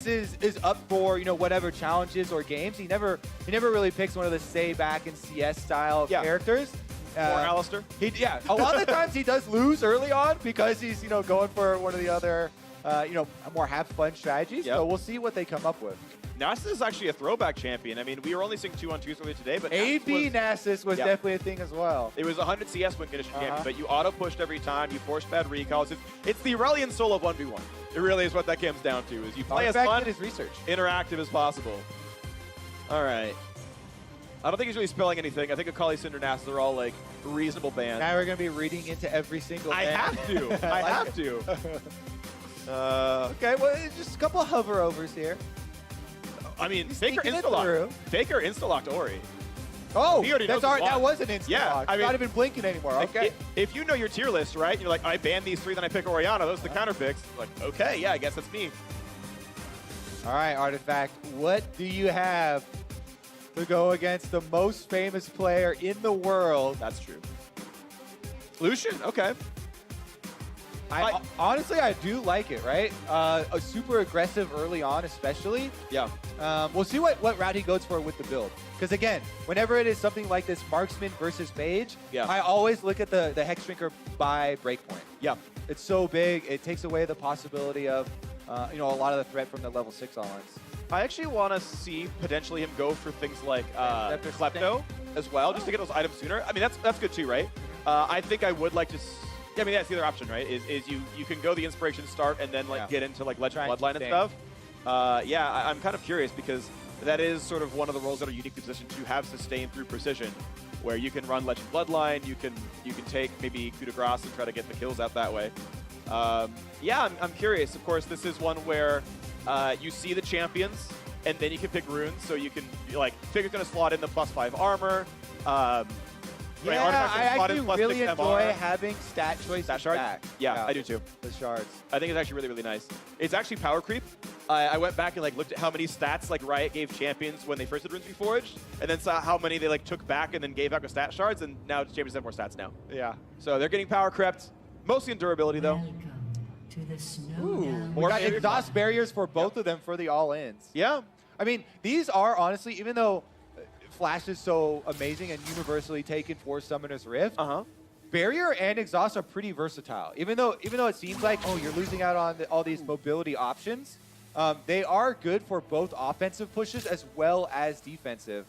is up for, you know, whatever challenges or games. He never really picks one of the stay back in CS style of characters. Or Alistair. Yeah, a lot of the times he does lose early on because he's, you know, going for one of the other, you know, more have fun strategies. So we'll see what they come up with. Nasus is actually a throwback champion. I mean, we were only seeing 2-on-2s earlier today, but AB Nasus was definitely a thing as well. It was 100 CS win condition champion, but you auto-pushed every time, you forced bad recalls. It's the Aurelion solo 1v1. It really is what that comes down to, is you play as fun, his research. interactive as possible. All right. I don't think he's really spelling anything. I think Akali, Cinder, Nasus are all, like, reasonable bands. Now we're going to be reading into every single band. I have to. I have to. Okay, well, it's just a couple of hover-overs here. I mean, Faker insta-locked. Faker insta-locked Ori. Oh, that's that was an instant lock. I mean, not even blinking anymore. Okay. If you know your tier list, right, you're like, I ban these 3, then I pick Orianna. Those are the counter picks. Like, okay, yeah, I guess that's me. All right, Artifact, what do you have to go against the most famous player in the world? That's true. Lucian, okay. Honestly, I do like it, right? A super aggressive early on, especially. Yeah. We'll see what route he goes for with the build. Because again, whenever it is something like this, marksman versus mage, I always look at the Hex Drinker by breakpoint. Yeah. It's so big, it takes away the possibility of, you know, a lot of the threat from the level 6 on-lines. I actually want to see potentially him go for things like Klepto as well, just to get those items sooner. I mean, that's good too, right? I think I would like to. I mean, that's the other option, right? Is you can go the inspiration start and then like get into like Legend Bloodline and stuff. Yeah, I'm kind of curious because that is sort of one of the roles that are uniquely positioned to have sustain through precision, where you can run Legend Bloodline, you can take maybe coup de grace and try to get the kills out that way. Yeah, I'm curious. Of course, this is one where you see the champions and then you can pick runes, so you can like Faker's gonna slot in the +5 armor. Yeah, I actually really enjoy having stat choice shards. Yeah, I do too. The shards. I think it's actually really, really nice. It's actually power creep. I went back and like looked at how many stats like Riot gave champions when they first did Runes Reforged, and then saw how many they like took back and then gave back with stat shards, and now champions have more stats now. Yeah. So they're getting power crept, mostly in durability though. To the snow. Ooh, we got exhaust barriers for both of them for the all-ins. Yeah. I mean, these are honestly, even though Flash is so amazing and universally taken for Summoner's Rift, Barrier and Exhaust are pretty versatile. Even though it seems like, oh, you're losing out on all these mobility options, they are good for both offensive pushes as well as defensive.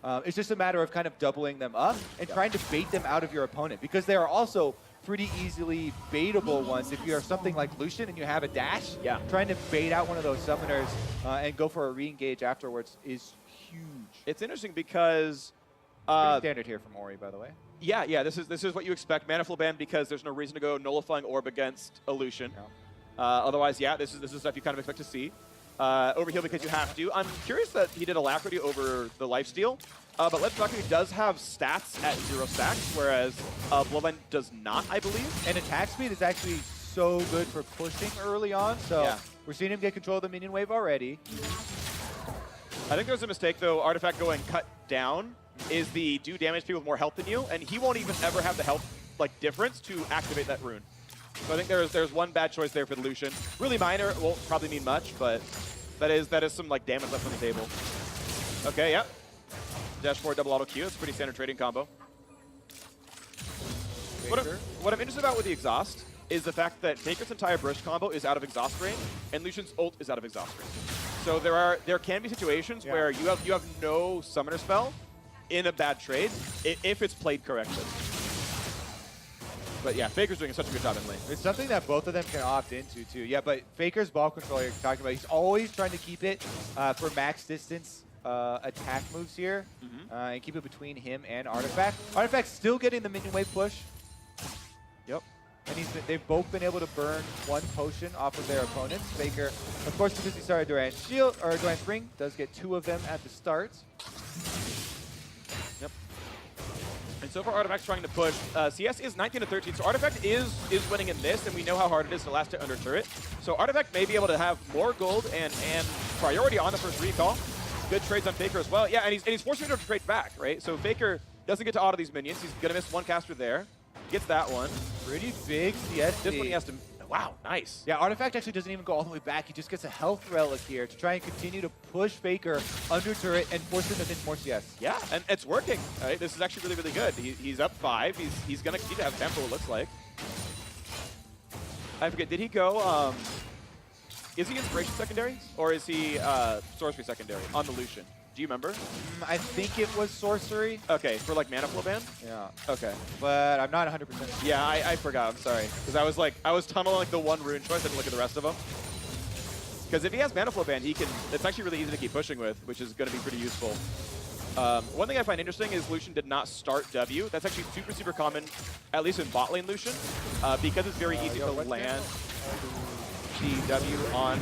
It's just a matter of kind of doubling them up and trying to bait them out of your opponent, because they are also pretty easily baitable ones. If you are something like Lucian and you have a dash, trying to bait out one of those summoners and go for a re-engage afterwards is huge. It's interesting because pretty standard here from Ori, by the way. Yeah, this is what you expect. Mana Flow ban, because there's no reason to go nullifying orb against Illusion. Otherwise, yeah, this is stuff you kind of expect to see. Overheal because you have to. I'm curious that he did Alacrity over the lifesteal, but Legend Alchemy does have stats at 0 stacks, whereas Bloodline does not, I believe. And attack speed is actually so good for pushing early on, so we're seeing him get control of the minion wave already. I think there's a mistake, though. Artifact going cut down is the do damage to people with more health than you, and he won't even ever have the health like difference to activate that rune. So I think there's one bad choice there for the Lucian. Really minor, it won't probably mean much, but that is some like damage left on the table. Okay, yep. Dash forward double auto Q. It's a pretty standard trading combo. What I'm interested about with the exhaust is the fact that Faker's entire burst combo is out of exhaust range, and Lucian's ult is out of exhaust range. So there can be situations where you have no summoner spell in a bad trade if it's played correctly. But yeah, Faker's doing such a good job in lane. It's something that both of them can opt into too. Yeah, but Faker's ball control you're talking about, he's always trying to keep it for max distance attack moves here and keep it between him and Artifact. Artifact's still getting the minion wave push. Yep. And they've both been able to burn one potion off of their opponents. Faker, of course, because he started Duran's shield or Duran's ring, does get 2 of them at the start. Yep. And so far, Artifact's trying to push. CS is 19-13, so Artifact is winning in this, and we know how hard it is to last hit under turret. So Artifact may be able to have more gold and priority on the first recall. Good trades on Faker as well. Yeah, and he's forcing him to trade back, right? So Faker doesn't get to auto these minions. He's gonna miss one caster there. Gets that one. Pretty big CS. This one he has to. Wow, nice. Yeah, Artifact actually doesn't even go all the way back. He just gets a health relic here to try and continue to push Faker under turret and force him to hit more CS. Yeah, and it's working. Right? This is actually really, really good. He's up 5. He's going to continue to have tempo, it looks like. I forget, did he go, is he Inspiration secondary? Or is he Sorcery secondary on the Lucian? Do you remember? I think it was Sorcery. Okay, for like Mana Flow ban? Yeah. Okay. But I'm not 100%. Yeah, I forgot, I'm sorry. Because I was tunneling like the one rune choice, I didn't look at the rest of them. Because if he has Mana Flow ban, it's actually really easy to keep pushing with, which is going to be pretty useful. One thing I find interesting is Lucian did not start W. That's actually super, super common, at least in bot lane Lucian, because it's very easy to land the W on.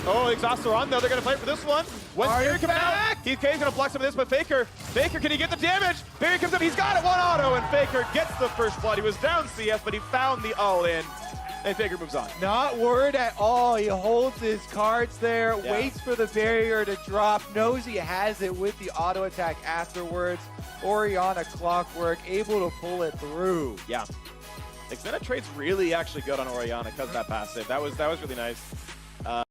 Oh, Exhaust are on though. They're going to fight for this one. When's Barrier coming out? He's going to block some of this, but Faker, can he get the damage? Barrier comes up. He's got it. 1 auto, and Faker gets the first blood. He was down CS, but he found the all-in, and Faker moves on. Not worried at all. He holds his cards there, waits for the barrier to drop, knows he has it with the auto attack afterwards. Orianna Clockwork able to pull it through. Yeah. Extended trade's really actually good on Orianna because of that passive. That was really nice.